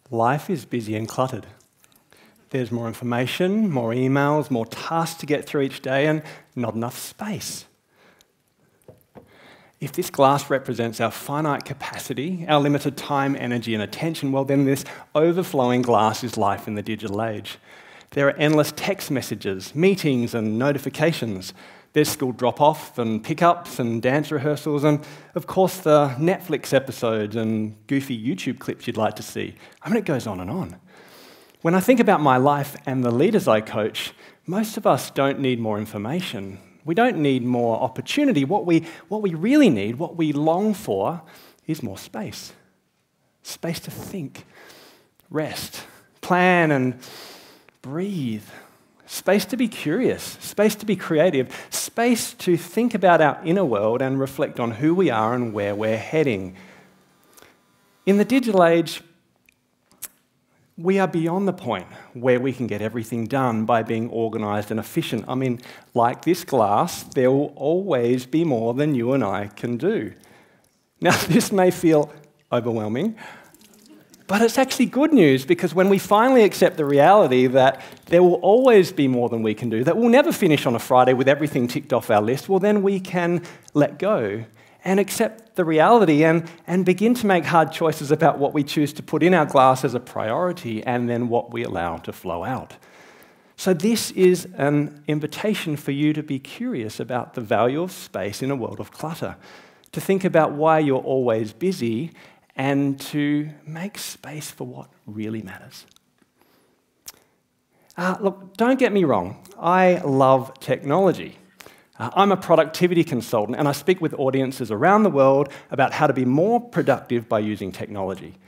Life is busy and cluttered. There's more information, more emails, more tasks to get through each day, and not enough space. If this glass represents our finite capacity, our limited time, energy, and attention, well, then this overflowing glass is life in the digital age. There are endless text messages, meetings, and notifications. There's school drop-off and pick-ups and dance rehearsals and, of course, the Netflix episodes and goofy YouTube clips you'd like to see. I mean, it goes on and on. When I think about my life and the leaders I coach, most of us don't need more information. We don't need more opportunity. What we really need, what we long for, is more space. Space to think, rest, plan, and breathe. Space to be curious, space to be creative, space to think about our inner world and reflect on who we are and where we're heading. In the digital age, we are beyond the point where we can get everything done by being organised and efficient. I mean, like this glass, there will always be more than you and I can do. Now, this may feel overwhelming, but it's actually good news, because when we finally accept the reality that there will always be more than we can do, that we'll never finish on a Friday with everything ticked off our list, well, then we can let go and accept the reality and begin to make hard choices about what we choose to put in our glass as a priority and then what we allow to flow out. So this is an invitation for you to be curious about the value of space in a world of clutter, to think about why you're always busy, and to make space for what really matters. Look, don't get me wrong, I love technology. I'm a productivity consultant, and I speak with audiences around the world about how to be more productive by using technology.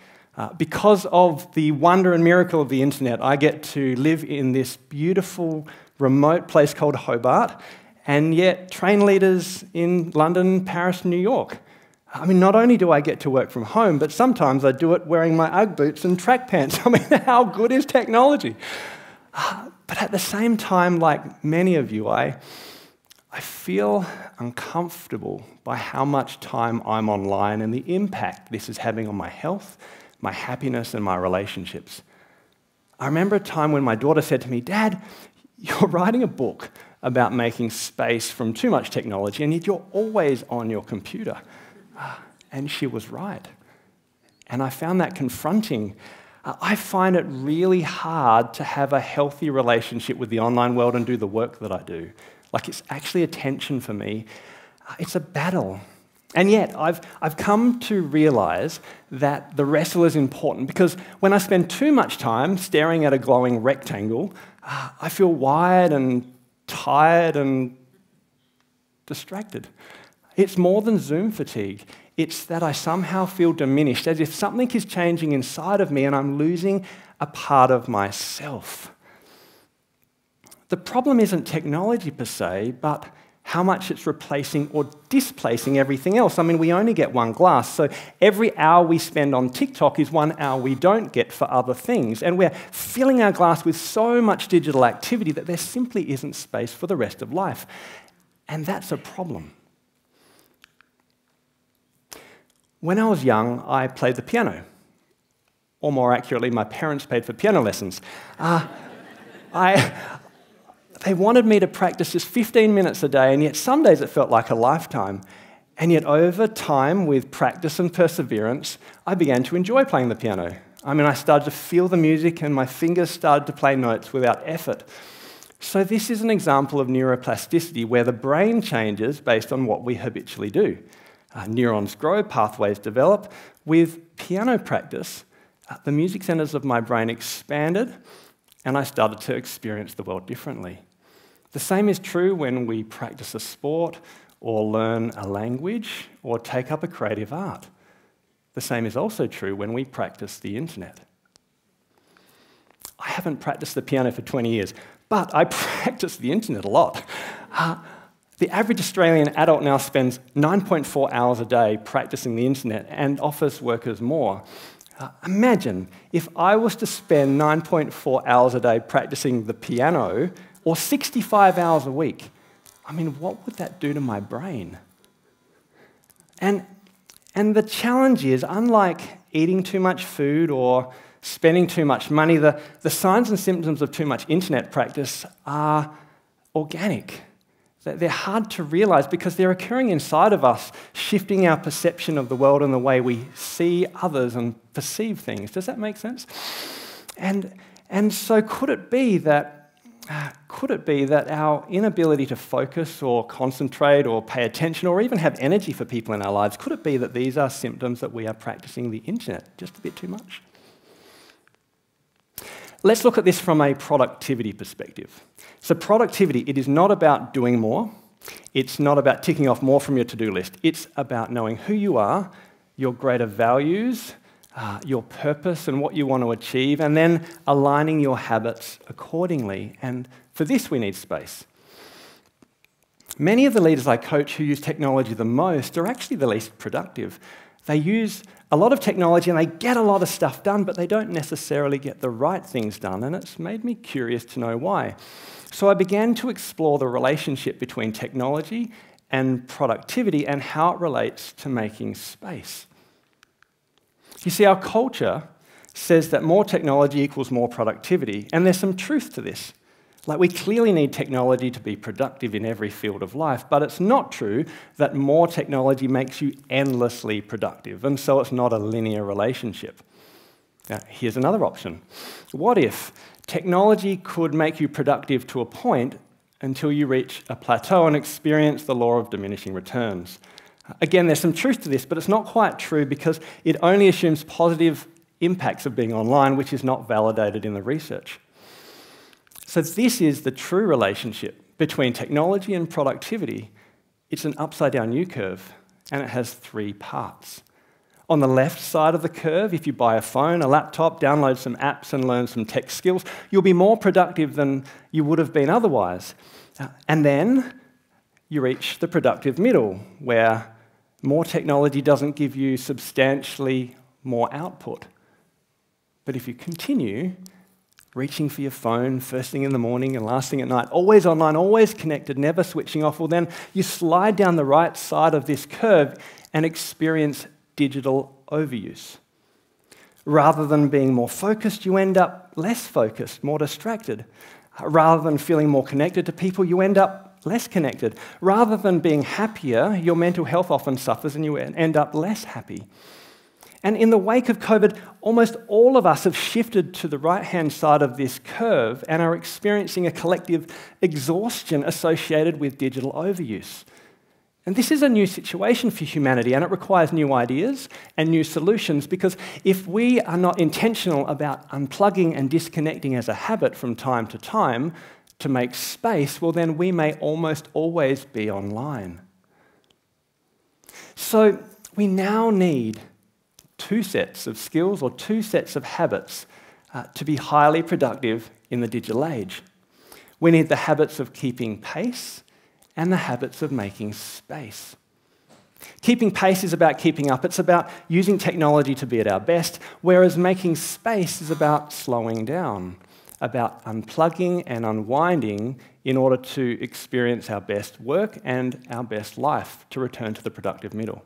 Because of the wonder and miracle of the internet, I get to live in this beautiful, remote place called Hobart, and yet train leaders in London, Paris, and New York. I mean, not only do I get to work from home, but sometimes I do it wearing my Ugg boots and track pants. I mean, how good is technology? But at the same time, like many of you, I feel uncomfortable by how much time I'm online and the impact this is having on my health, my happiness, and my relationships. I remember a time when my daughter said to me, "Dad, you're writing a book about making space from too much technology, and yet you're always on your computer." And she was right. And I found that confronting. I find it really hard to have a healthy relationship with the online world and do the work that I do. Like, it's actually a tension for me. It's a battle. And yet, I've come to realize that the wrestle is important, because when I spend too much time staring at a glowing rectangle, I feel wired and tired and distracted. It's more than Zoom fatigue. It's that I somehow feel diminished, as if something is changing inside of me and I'm losing a part of myself. The problem isn't technology per se, but how much it's replacing or displacing everything else. I mean, we only get one glass, so every hour we spend on TikTok is 1 hour we don't get for other things. And we're filling our glass with so much digital activity that there simply isn't space for the rest of life. And that's a problem. When I was young, I played the piano. Or more accurately, my parents paid for piano lessons. They wanted me to practice just 15 minutes a day, and yet some days it felt like a lifetime. And yet over time, with practice and perseverance, I began to enjoy playing the piano. I mean, I started to feel the music and my fingers started to play notes without effort. So this is an example of neuroplasticity, where the brain changes based on what we habitually do. Neurons grow, pathways develop. With piano practice, the music centers of my brain expanded, and I started to experience the world differently. The same is true when we practice a sport, or learn a language, or take up a creative art. The same is also true when we practice the internet. I haven't practiced the piano for 20 years, but I practice the internet a lot. The average Australian adult now spends 9.4 hours a day practicing the internet, and office workers more. Imagine if I was to spend 9.4 hours a day practicing the piano, or 65 hours a week. I mean, what would that do to my brain? And the challenge is, unlike eating too much food or spending too much money, the signs and symptoms of too much internet practice are organic. They're hard to realize because they're occurring inside of us, shifting our perception of the world and the way we see others and perceive things. Does that make sense? And so could it be that our inability to focus or concentrate or pay attention or even have energy for people in our lives, could it be that these are symptoms that we are practicing the internet just a bit too much? Let's look at this from a productivity perspective. So productivity, it is not about doing more. It's not about ticking off more from your to-do list. It's about knowing who you are, your greater values, your purpose and what you want to achieve, and then aligning your habits accordingly. And for this, we need space. Many of the leaders I coach who use technology the most are actually the least productive. They use a lot of technology and they get a lot of stuff done, but they don't necessarily get the right things done, and it's made me curious to know why. So I began to explore the relationship between technology and productivity and how it relates to making space. You see, our culture says that more technology equals more productivity, and there's some truth to this. Like, we clearly need technology to be productive in every field of life, but it's not true that more technology makes you endlessly productive, and so it's not a linear relationship. Now, here's another option. What if technology could make you productive to a point until you reach a plateau and experience the law of diminishing returns? Again, there's some truth to this, but it's not quite true because it only assumes positive impacts of being online, which is not validated in the research. So this is the true relationship between technology and productivity. It's an upside-down U-curve, and it has 3 parts. On the left side of the curve, if you buy a phone, a laptop, download some apps and learn some tech skills, you'll be more productive than you would have been otherwise. And then you reach the productive middle, where more technology doesn't give you substantially more output. But if you continue reaching for your phone first thing in the morning and last thing at night, always online, always connected, never switching off, well then you slide down the right side of this curve and experience digital overuse. Rather than being more focused, you end up less focused, more distracted. Rather than feeling more connected to people, you end up less connected. Rather than being happier, your mental health often suffers and you end up less happy. And in the wake of COVID, almost all of us have shifted to the right-hand side of this curve and are experiencing a collective exhaustion associated with digital overuse. And this is a new situation for humanity, and it requires new ideas and new solutions, because if we are not intentional about unplugging and disconnecting as a habit from time to make space, well then we may almost always be online. So we now need 2 sets of skills or 2 sets of habits to be highly productive in the digital age. We need the habits of keeping pace and the habits of making space. Keeping pace is about keeping up. It's about using technology to be at our best, whereas making space is about slowing down, about unplugging and unwinding in order to experience our best work and our best life, to return to the productive middle.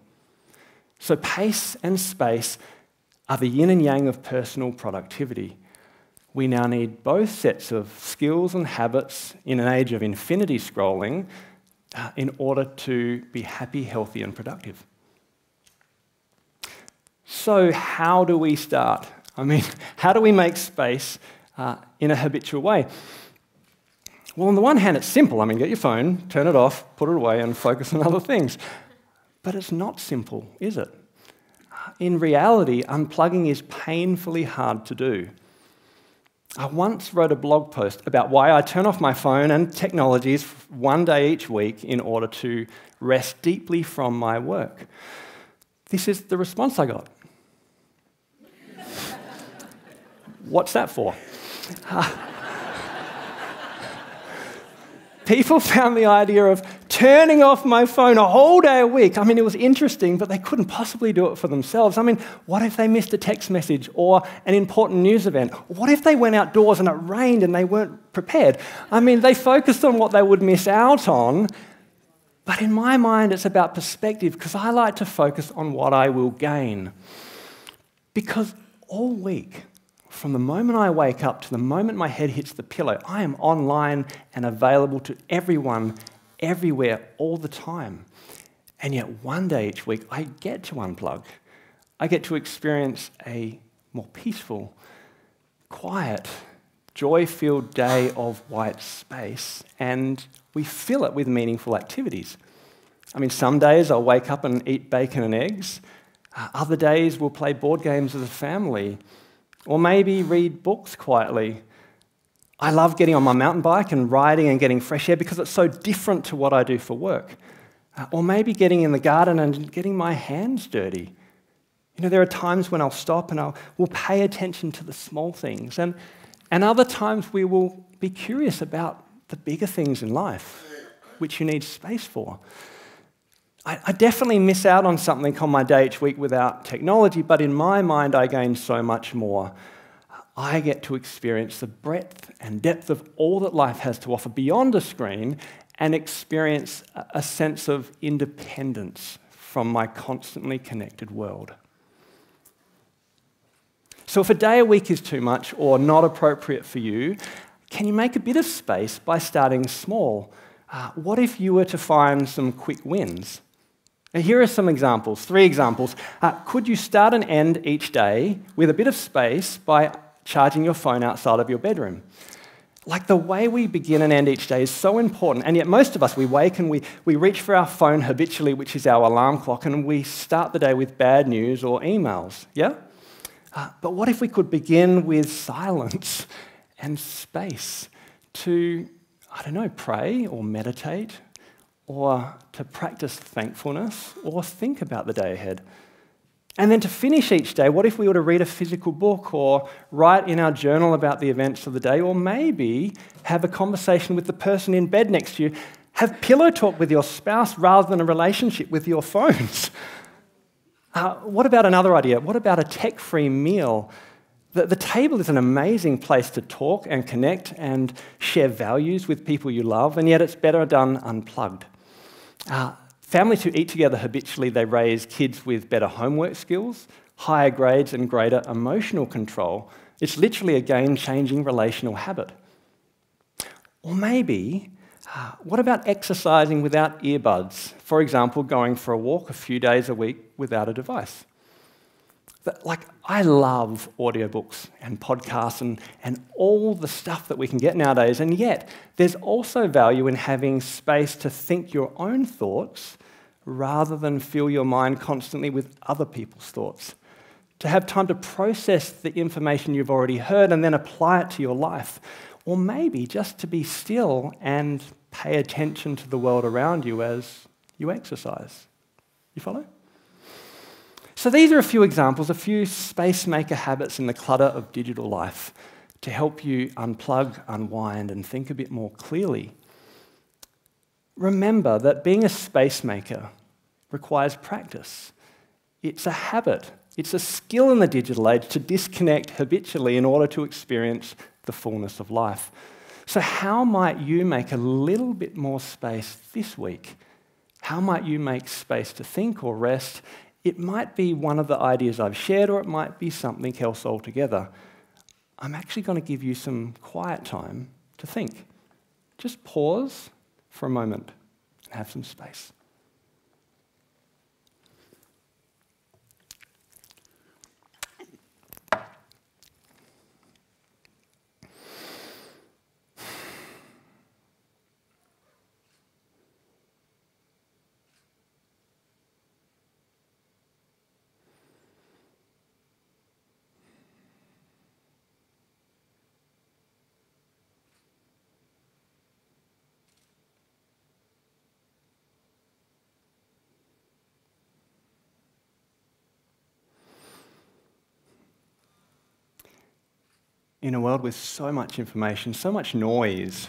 So pace and space are the yin and yang of personal productivity. We now need both sets of skills and habits in an age of infinity scrolling in order to be happy, healthy, and productive. So how do we start? How do we make space in a habitual way? Well, on the one hand, it's simple. Get your phone, turn it off, put it away, and focus on other things. But it's not simple, is it? In reality, unplugging is painfully hard to do. I once wrote a blog post about why I turn off my phone and technologies 1 day each week in order to rest deeply from my work. This is the response I got. What's that for? People found the idea of turning off my phone a whole day a week. I mean, it was interesting, but they couldn't possibly do it for themselves. I mean, what if they missed a text message or an important news event? What if they went outdoors and it rained and they weren't prepared? I mean, they focused on what they would miss out on, but in my mind, it's about perspective because I like to focus on what I will gain. Because all week, from the moment I wake up to the moment my head hits the pillow, I am online and available to everyone, everywhere, all the time. And yet one day each week, I get to unplug. I get to experience a more peaceful, quiet, joy-filled day of white space, and we fill it with meaningful activities. I mean, some days I'll wake up and eat bacon and eggs. Other days we'll play board games as a family, or maybe read books quietly. I love getting on my mountain bike and riding and getting fresh air because it's so different to what I do for work. Or maybe getting in the garden and getting my hands dirty. You know, there are times when I'll stop and we'll pay attention to the small things. And other times we will be curious about the bigger things in life, which you need space for. I definitely miss out on something on my day each week without technology, but in my mind, I gain so much more. I get to experience the breadth and depth of all that life has to offer beyond a screen and experience a sense of independence from my constantly connected world. So if a day a week is too much or not appropriate for you, can you make a bit of space by starting small? What if you were to find some quick wins? Now, here are some examples, 3 examples. Could you start and end each day with a bit of space by charging your phone outside of your bedroom? Like the way we begin and end each day is so important, and yet most of us, we wake and we reach for our phone habitually, which is our alarm clock, and we start the day with bad news or emails, yeah? But what if we could begin with silence and space to, I don't know, pray or meditate, or to practice thankfulness, or think about the day ahead. And then to finish each day, what if we were to read a physical book or write in our journal about the events of the day, or maybe have a conversation with the person in bed next to you, have pillow talk with your spouse rather than a relationship with your phones. What about another idea? What about a tech-free meal? The table is an amazing place to talk and connect and share values with people you love, and yet it's better done unplugged. Families who eat together habitually, they raise kids with better homework skills, higher grades, and greater emotional control. It's literally a game-changing relational habit. Or maybe, what about exercising without earbuds? For example, going for a walk a few days a week without a device. I love audiobooks and podcasts and all the stuff that we can get nowadays, and yet there's also value in having space to think your own thoughts rather than fill your mind constantly with other people's thoughts. To have time to process the information you've already heard and then apply it to your life. Or maybe just to be still and pay attention to the world around you as you exercise. You follow? So these are a few examples, a few Spacemaker habits in the clutter of digital life to help you unplug, unwind, and think a bit more clearly. Remember that being a Spacemaker requires practice. It's a habit. It's a skill in the digital age to disconnect habitually in order to experience the fullness of life. So how might you make a little bit more space this week? How might you make space to think or rest? It might be one of the ideas I've shared, or it might be something else altogether. I'm actually going to give you some quiet time to think. Just pause for a moment and have some space. In a world with so much information, so much noise,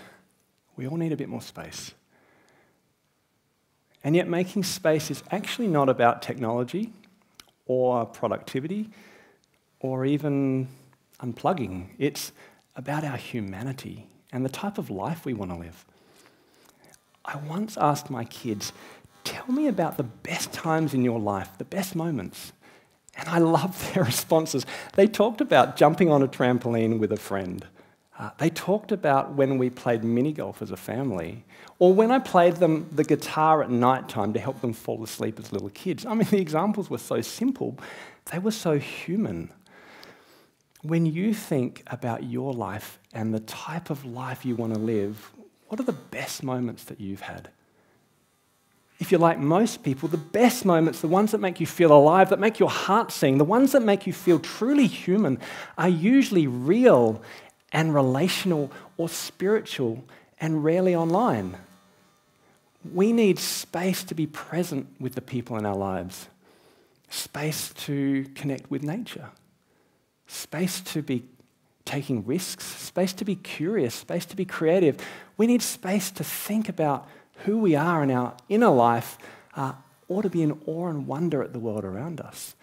we all need a bit more space. And yet making space is actually not about technology or productivity or even unplugging. It's about our humanity and the type of life we want to live. I once asked my kids, tell me about the best times in your life, the best moments. And I loved their responses. They talked about jumping on a trampoline with a friend. They talked about when we played mini-golf as a family, or when I played them the guitar at night time to help them fall asleep as little kids. I mean, the examples were so simple, they were so human. When you think about your life and the type of life you want to live, what are the best moments that you've had? If you're like most people, the best moments, the ones that make you feel alive, that make your heart sing, the ones that make you feel truly human, are usually real and relational or spiritual and rarely online. We need space to be present with the people in our lives, space to connect with nature, space to be taking risks, space to be curious, space to be creative. We need space to think about who we are in our inner life, or to be in awe and wonder at the world around us.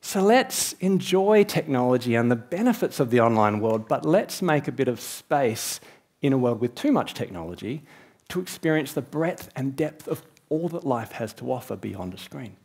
So let's enjoy technology and the benefits of the online world, but let's make a bit of space in a world with too much technology to experience the breadth and depth of all that life has to offer beyond a screen.